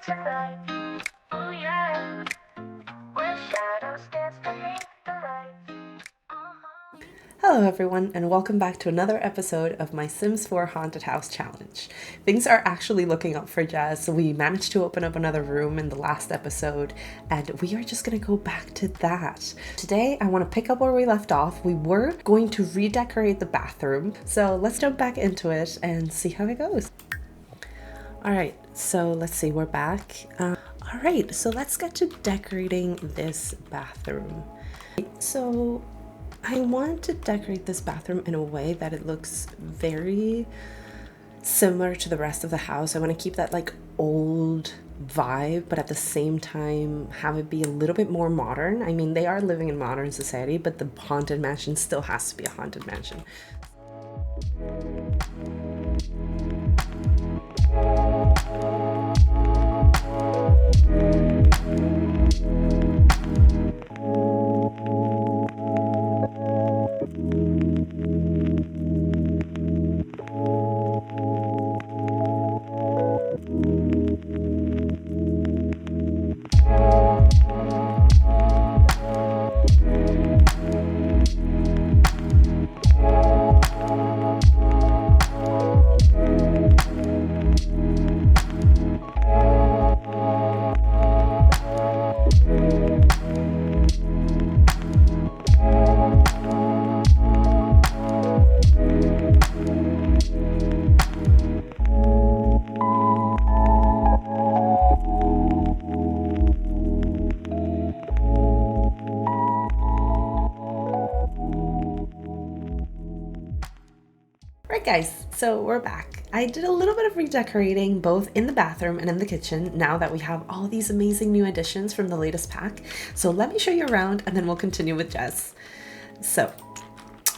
Oh yeah, where shadows dance beneath the lights. Hello everyone, and welcome back to another episode of my Sims 4 Haunted House Challenge. Things are actually looking up for Jess. We managed to open up another room in the last episode, and we are just going to go back to that. Today, I want to pick up where we left off. We were going to redecorate the bathroom, so let's jump back into it and see how it goes. Alright, so let's see, we're back. Alright, so let's get to decorating this bathroom. So I want to decorate this bathroom in a way that it looks very similar to the rest of the house. I want to keep that like old vibe, but at the same time have it be a little bit more modern. I mean, they are living in modern society, but the haunted mansion still has to be a haunted mansion. Right guys, so we're back. I did a little bit of redecorating both in the bathroom and in the kitchen now that we have all these amazing new additions from the latest pack. So let me show you around and then we'll continue with Jess. So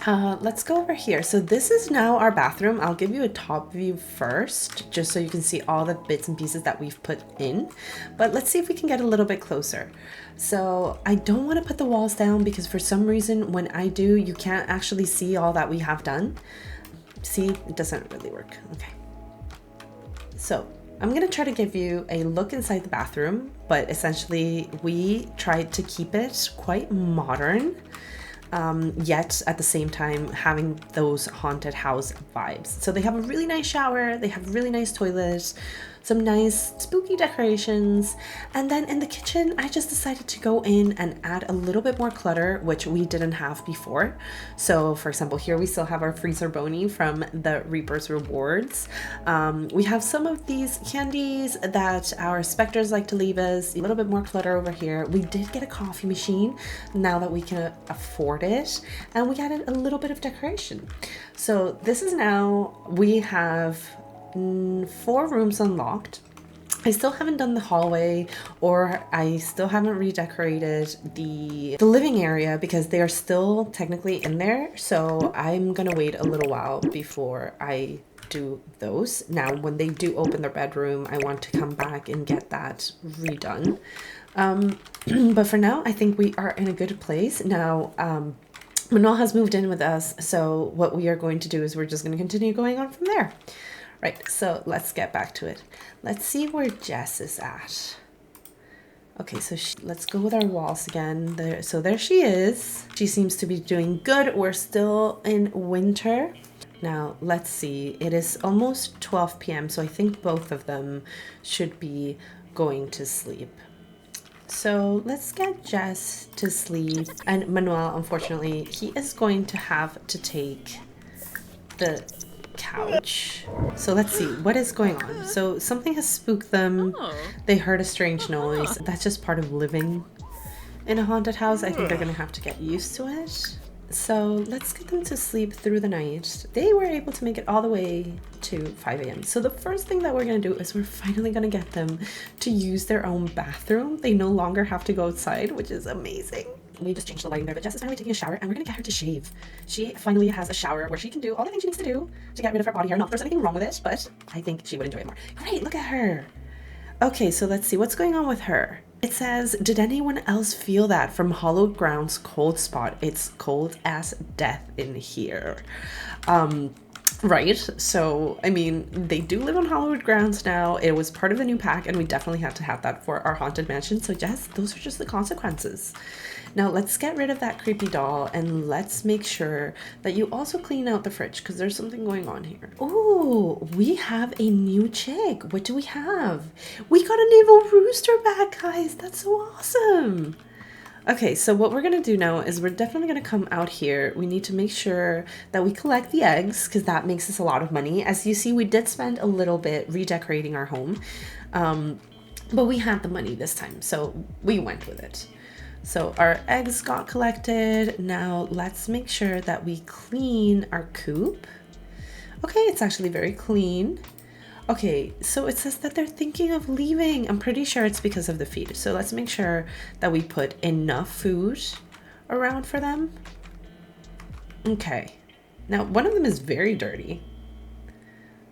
let's go over here. So this is now our bathroom. I'll give you a top view first, just so you can see all the bits and pieces that we've put in. But let's see if we can get a little bit closer. So I don't want to put the walls down because for some reason when I do, you can't actually see all that we have done. See, it doesn't really work. Okay. So I'm going to try to give you a look inside the bathroom, but essentially we tried to keep it quite modern, yet at the same time having those haunted house vibes. So they have a really nice shower, they have really nice toilets, some nice spooky decorations, and then in the kitchen I just decided to go in and add a little bit more clutter, which we didn't have before. So for example, here we still have our freezer bony from the Reaper's Rewards. We have some of these candies that our specters like to leave us, a little bit more clutter over here. We did get a coffee machine now that we can afford it, and we added a little bit of decoration. So this is now, we have 4 rooms unlocked. I still haven't done the hallway, or I still haven't redecorated the living area because they are still technically in there. So I'm gonna wait a little while before I do those. Now when they do open their bedroom, I want to come back and get that redone. But for now, I think we are in a good place. Now Manuel has moved in with us, so what we are going to do is we're just going to continue going on from there. Right, so let's get back to it. Let's see where Jess is at. Okay, so let's go with our walls again. There she is. She seems to be doing good. We're still in winter. Now, let's see. It is almost 12 p.m., so I think both of them should be going to sleep. So let's get Jess to sleep. And Manuel, unfortunately, he is going to have to take the couch. So let's see what is going on. So something has spooked them. They heard a strange noise. That's just part of living in a haunted house. I think they're gonna have to get used to it. So let's get them to sleep through the night. They were able to make it all the way to 5 a.m. So the first thing that we're gonna do is we're finally gonna get them to use their own bathroom. They no longer have to go outside, which is amazing. We just changed the lighting there, but Jess is finally taking a shower and we're gonna get her to shave. She finally has a shower where she can do all the things she needs to do to get rid of her body hair. Not that there's anything wrong with it, but I think she would enjoy it more. Great, look at her. Okay, so let's see what's going on with her. It says, did anyone else feel that from Hollowed Ground's cold spot? It's cold as death in here. Right, so I mean, they do live on Hollywood grounds now. It was part of the new pack, and we definitely had to have that for our haunted mansion. So, Jess, those are just the consequences. Now, let's get rid of that creepy doll, and let's make sure that you also clean out the fridge because there's something going on here. Oh, we have a new chick. What do we have? We got an evil rooster back, guys. That's so awesome. Okay, so what we're gonna do now is we're definitely gonna come out here. We need to make sure that we collect the eggs because that makes us a lot of money. As you see, we did spend a little bit redecorating our home, but we had the money this time, so we went with it. So our eggs got collected. Now let's make sure that we clean our coop. Okay, it's actually very clean. Okay, so it says that they're thinking of leaving. I'm pretty sure it's because of the feed. So let's make sure that we put enough food around for them. Okay. Now, one of them is very dirty.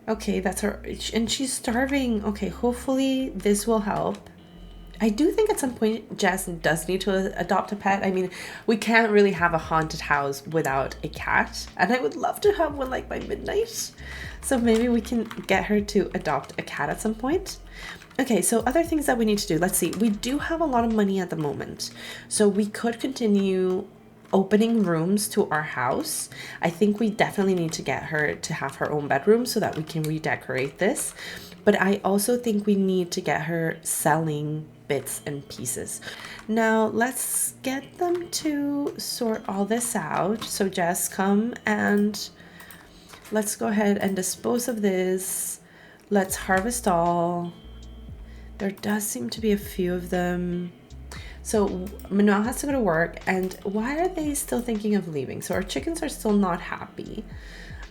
Okay, that's her. And she's starving. Okay, hopefully this will help. I do think at some point Jess does need to adopt a pet. I mean, we can't really have a haunted house without a cat. And I would love to have one like by midnight. So maybe we can get her to adopt a cat at some point. Okay, so other things that we need to do. Let's see. We do have a lot of money at the moment. So we could continue opening rooms to our house. I think we definitely need to get her to have her own bedroom so that we can redecorate this. But I also think we need to get her selling bits and pieces. Now let's get them to sort all this out. So Jess, come and let's go ahead and dispose of this. Let's harvest all. There does seem to be a few of them. So Manuel has to go to work, and why are they still thinking of leaving? So our chickens are still not happy.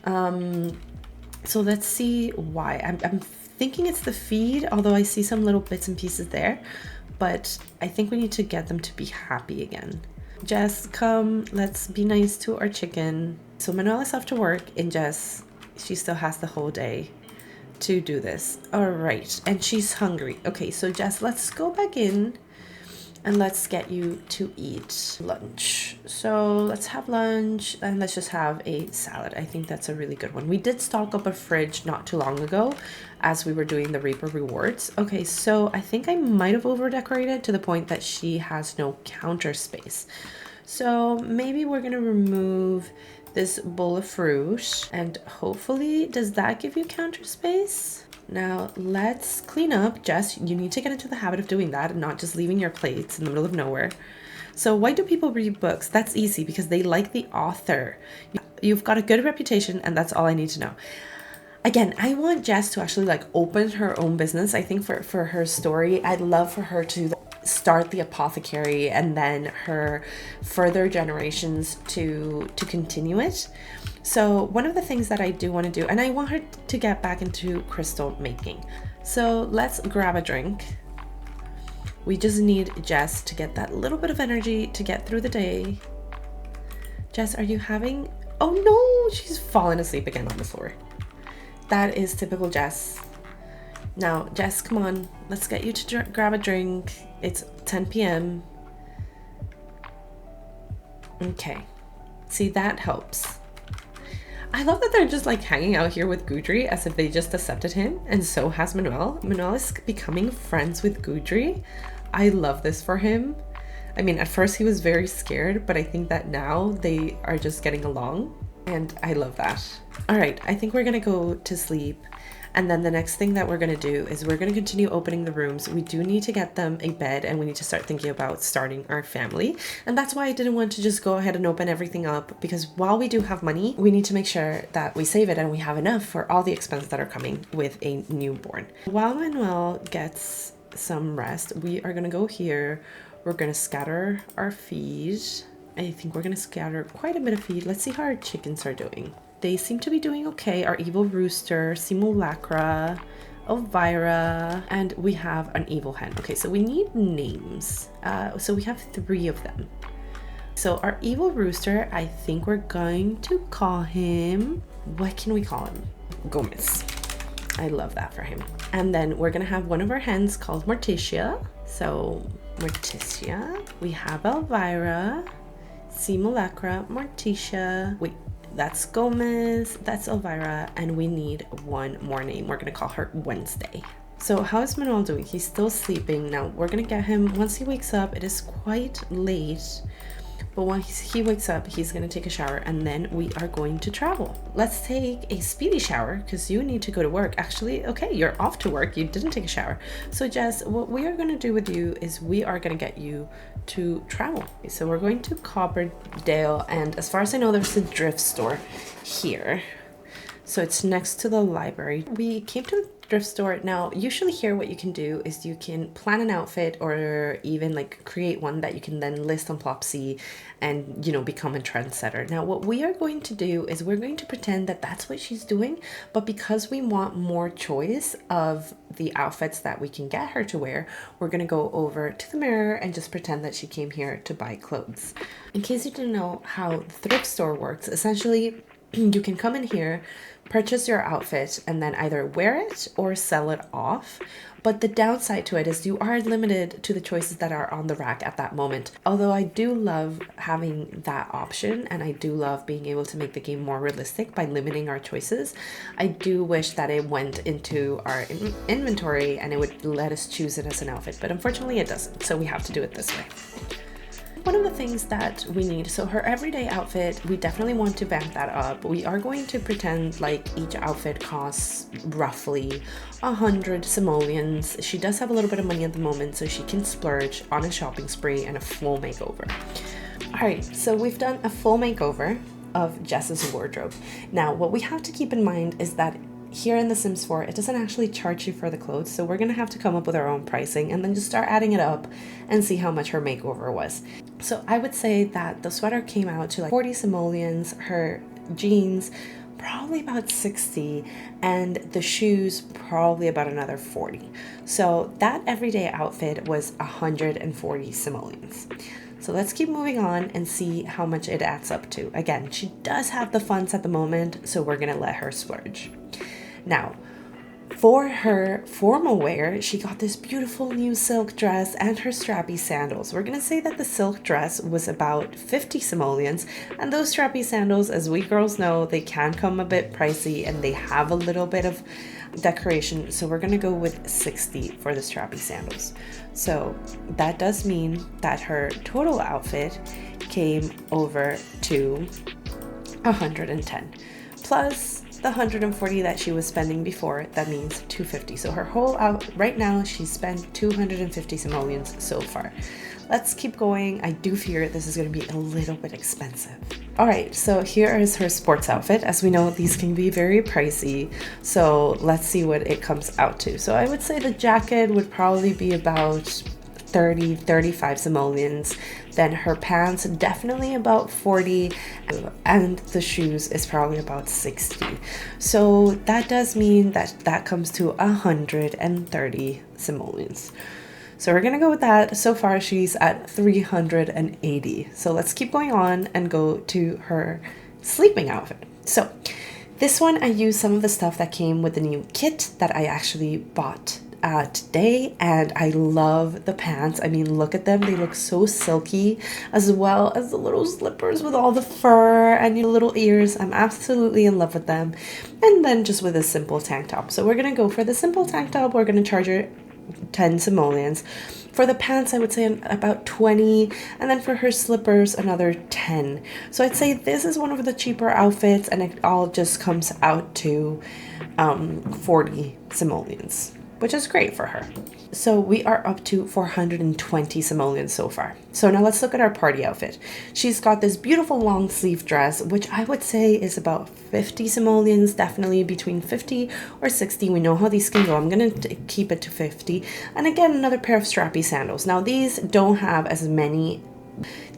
So let's see why. I'm thinking it's the feed, although I see some little bits and pieces there, but I think we need to get them to be happy again. Jess, come, let's be nice to our chicken. So Manuel is off to work, and Jess, she still has the whole day to do this. All right, and she's hungry. Okay, so Jess, let's go back in and let's get you to eat lunch. So let's have lunch and let's just have a salad. I think that's a really good one. We did stock up a fridge not too long ago as we were doing the Reaper rewards. Okay, so I think I might have over decorated to the point that she has no counter space. So maybe we're gonna remove this bowl of fruit and hopefully, does that give you counter space? Now let's clean up. Jess, you need to get into the habit of doing that and not just leaving your plates in the middle of nowhere. So why do people read books? That's easy, because they like the author. You've got a good reputation, and that's all I need to know. Again, I want Jess to actually like open her own business. I think for her story, I'd love for her to start the apothecary and then her further generations to continue it. So one of the things that I do want to do, and I want her to get back into crystal making. So let's grab a drink. We just need Jess to get that little bit of energy to get through the day. Jess, are you having... Oh no, she's fallen asleep again on the floor. That is typical Jess. Now, Jess, come on. Let's get you to grab a drink. It's 10 p.m. Okay. See, that helps. I love that they're just like hanging out here with Gudri as if they just accepted him, and so has Manuel. Manuel is becoming friends with Gudri. I love this for him. I mean, at first he was very scared, but I think that now they are just getting along, and I love that. All right, I think we're gonna go to sleep. And then the next thing that we're going to do is we're going to continue opening the rooms. We do need to get them a bed, and we need to start thinking about starting our family. And that's why I didn't want to just go ahead and open everything up, because while we do have money, we need to make sure that we save it and we have enough for all the expenses that are coming with a newborn. While Manuel gets some rest, we are going to go here. We're going to scatter our feed. I think we're going to scatter quite a bit of feed. Let's see how our chickens are doing. They seem to be doing okay. Our evil rooster, simulacra, Elvira, and we have an evil hen. Okay, so we need names. So we have 3 of them. So our evil rooster, I think we're going to call him... What can we call him? Gomez. I love that for him. And then we're gonna have one of our hens called Morticia. So Morticia. We have Elvira, simulacra, Morticia. Wait. that's Gomez, that's Elvira, and we need one more name. We're gonna call her Wednesday. So how is Manuel doing? He's still sleeping. Now we're gonna get him, once he wakes up, it is quite late, but once he wakes up, he's gonna take a shower and then we are going to travel. Let's take a speedy shower because you need to go to work. Actually, okay, you're off to work. You didn't take a shower. So Jess, what we are gonna do with you is we are gonna get you to travel. So we're going to Copperdale, and as far as I know, there's a thrift store here. So it's next to the library. We came to the thrift store. Now, usually here what you can do is you can plan an outfit or even like create one that you can then list on Plopsy and, you know, become a trendsetter. Now, what we are going to do is we're going to pretend that that's what she's doing, but because we want more choice of the outfits that we can get her to wear, we're going to go over to the mirror and just pretend that she came here to buy clothes. In case you didn't know how the thrift store works, essentially you can come in here, purchase your outfit, and then either wear it or sell it off. But the downside to it is you are limited to the choices that are on the rack at that moment. Although I do love having that option, and I do love being able to make the game more realistic by limiting our choices, I do wish that it went into our inventory and it would let us choose it as an outfit. But unfortunately it doesn't, so we have to do it this way. One of the things that we need, so her everyday outfit, we definitely want to vamp that up. We are going to pretend like each outfit costs roughly 100 simoleons. She does have a little bit of money at the moment, so she can splurge on a shopping spree and a full makeover. All right, so we've done a full makeover of Jess's wardrobe. Now, what we have to keep in mind is that here in The Sims 4, it doesn't actually charge you for the clothes, so we're gonna have to come up with our own pricing and then just start adding it up and see how much her makeover was. So I would say that the sweater came out to like 40 simoleons, her jeans probably about 60, and the shoes probably about another 40. So that everyday outfit was 140 simoleons. So let's keep moving on and see how much it adds up to. Again, she does have the funds at the moment, so we're gonna let her splurge. Now, for her formal wear, she got this beautiful new silk dress and her strappy sandals. We're gonna say that the silk dress was about 50 simoleons, and those strappy sandals, as we girls know, they can come a bit pricey and they have a little bit of decoration, so we're gonna go with 60 for the strappy sandals. So that does mean that her total outfit came over to 110 plus the 140 that she was spending before. That means 250. So her whole out right now, she's spent 250 simoleons so far. Let's keep going. I do fear this is going to be a little bit expensive. All right, so here is her sports outfit. As we know, these can be very pricey, so let's see what it comes out to. So I would say the jacket would probably be about 30-35 simoleons. Then her pants definitely about 40, and the shoes is probably about 60. So that does mean that that comes to 130 simoleons. So we're gonna go with that. So far she's at 380. So let's keep going on and go to her sleeping outfit. So this one, I used some of the stuff that came with the new kit that I actually bought today, and I love the pants. I mean, look at them. They look so silky, as well as the little slippers with all the fur and your little ears. I'm absolutely in love with them. And then just with a simple tank top. So we're gonna go for the simple tank top. We're gonna charge her 10 simoleons. For the pants, I would say about 20, and then for her slippers, another 10. So I'd say this is one of the cheaper outfits, and it all just comes out to 40 simoleons, which is great for her. So we are up to 420 simoleons so far. So now let's look at our party outfit. She's got this beautiful long sleeve dress, which I would say is about 50 simoleons, definitely between 50 or 60. We know how these can go. I'm gonna keep it to 50. And again, another pair of strappy sandals. Now these don't have as many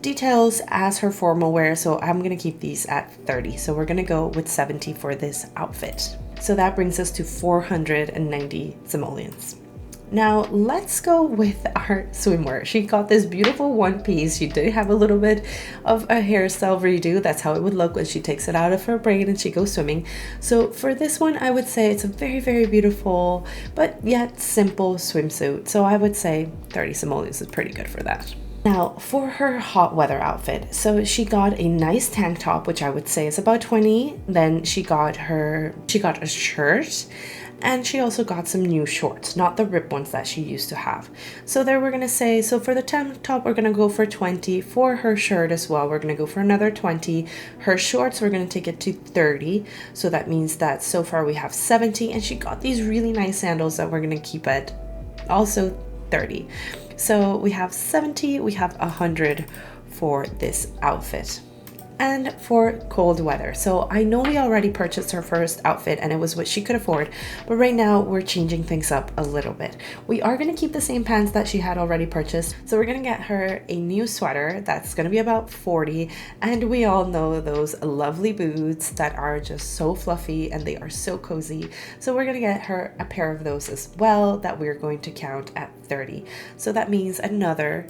details as her formal wear, so I'm gonna keep these at 30. So we're gonna go with 70 for this outfit. So that brings us to 490 simoleons. Now let's go with our swimwear. She got this beautiful one piece. She did have a little bit of a hairstyle redo. That's how it would look when she takes it out of her braid and she goes swimming. So for this one, I would say it's a very, very beautiful, but yet simple swimsuit. So I would say 30 simoleons is pretty good for that. Now, for her hot weather outfit, so she got a nice tank top, which I would say is about 20. Then she got a shirt, and she also got some new shorts, not the ripped ones that she used to have. So there we're gonna say, so for the tank top, we're gonna go for 20. For her shirt as well, we're gonna go for another 20. Her shorts, we're gonna take it to 30. So that means that so far we have 70, and she got these really nice sandals that we're gonna keep at also 30. So we have 70, we have 100 for this outfit. And for cold weather, so I know we already purchased her first outfit and it was what she could afford, but right now we're changing things up a little bit. We are going to keep the same pants that she had already purchased, so we're going to get her a new sweater that's going to be about 40, and we all know those lovely boots that are just so fluffy and they are so cozy, so we're going to get her a pair of those as well that we're going to count at 30. So that means another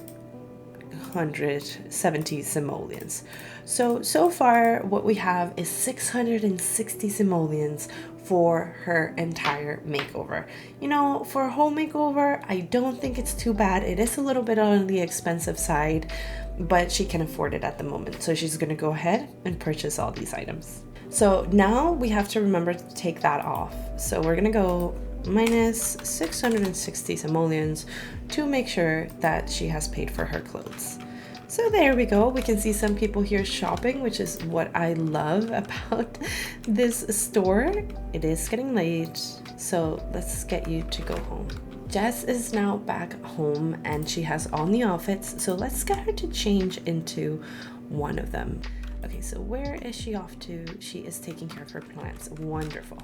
170 simoleons. So far what we have is 660 simoleons for her entire makeover. You know, for a whole makeover, I don't think it's too bad. It is a little bit on the expensive side, but she can afford it at the moment. So she's gonna go ahead and purchase all these items. So now we have to remember to take that off. So we're gonna go minus 660 simoleons to make sure that she has paid for her clothes. So there we go. We can see some people here shopping, which is what I love about this store. It is getting late, so let's get you to go home. Jess is now back home and she has all new outfits, so let's get her to change into one of them. Okay, so where is she off to? She is taking care of her plants. Wonderful.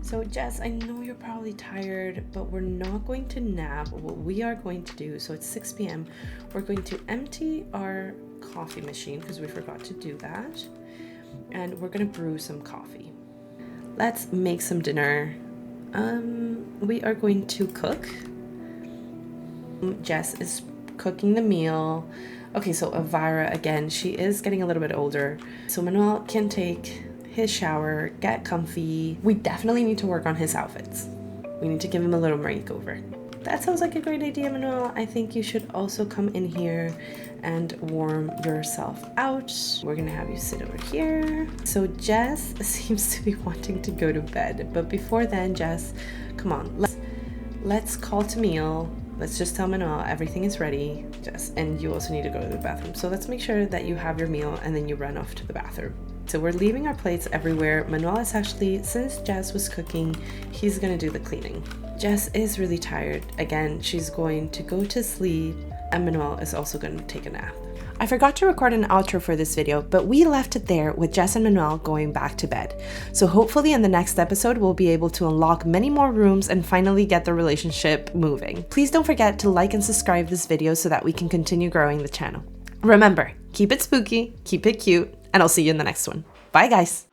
So Jess, I know you're probably tired, but we're not going to nap. What we are going to do, so it's 6 p.m., we're going to empty our coffee machine because we forgot to do that. And we're going to brew some coffee. Let's make some dinner. We are going to cook. Jess is cooking the meal. Okay, so Elvira, again, she is getting a little bit older. So Manuel can take his shower, get comfy. We definitely need to work on his outfits. We need to give him a little makeover. That sounds like a great idea, Manuel. I think you should also come in here and warm yourself out. We're gonna have you sit over here. So Jess seems to be wanting to go to bed, but before then, Jess, come on, let's call to meal. Let's just tell Manuel everything is ready, Jess, and you also need to go to the bathroom. So let's make sure that you have your meal and then you run off to the bathroom. So we're leaving our plates everywhere. Manuel is actually, since Jess was cooking, he's gonna do the cleaning. Jess is really tired. Again, she's going to go to sleep, and Manuel is also gonna take a nap. I forgot to record an outro for this video, but we left it there with Jess and Manuel going back to bed. So hopefully in the next episode, we'll be able to unlock many more rooms and finally get the relationship moving. Please don't forget to like and subscribe this video so that we can continue growing the channel. Remember, keep it spooky, keep it cute, and I'll see you in the next one. Bye, guys.